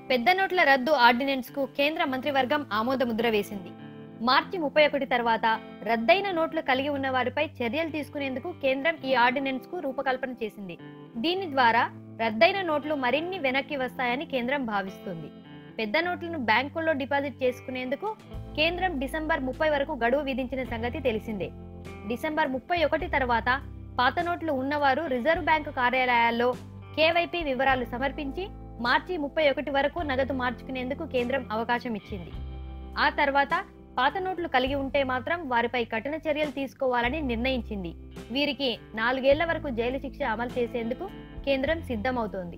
పెద్ద నోట్ల రద్దు ఆర్డినెన్స్ కు కేంద్ర మంత్రివర్గం ఆమోద ముద్ర వేసింది. మార్చి 31 తర్వాత రద్దయిన నోట్లు కలిగి ఉన్న వారిపై చర్యలు తీసుకునేందుకు కేంద్రం ఈ ఆర్డినెన్స్ కు రూపకల్పన చేసింది. దీని ద్వారా రద్దయిన నోట్లు మరిన్ని వెనక్కి వస్తాయని కేంద్రం భావిస్తుంది. పెద్ద నోట్లను బ్యాంకుల్లో డిపాజిట్ చేసుకునేందుకు కేంద్రం డిసెంబర్ 30 వరకు గడువు విధించిన సంగతి తెలిసిందే. డిసెంబర్ 31 తర్వాత పాత నోట్లు ఉన్నవారు రిజర్వ్ బ్యాంకు కార్యాలయాల్లో కేవైపీ వివరాలు సమర్పించి మార్చి 31 వరకు నగదు మార్చుకునేందుకు కేంద్రం అవకాశం ఇచ్చింది. ఆ తర్వాత పాత నోట్లు కలిగి ఉంటే మాత్రం వారిపై కఠిన చర్యలు తీసుకోవాలని నిర్ణయించింది. వీరికి 4 ఏళ్ల వరకు జైలు శిక్ష అమలు చేసేందుకు కేంద్రం సిద్ధమవుతోంది.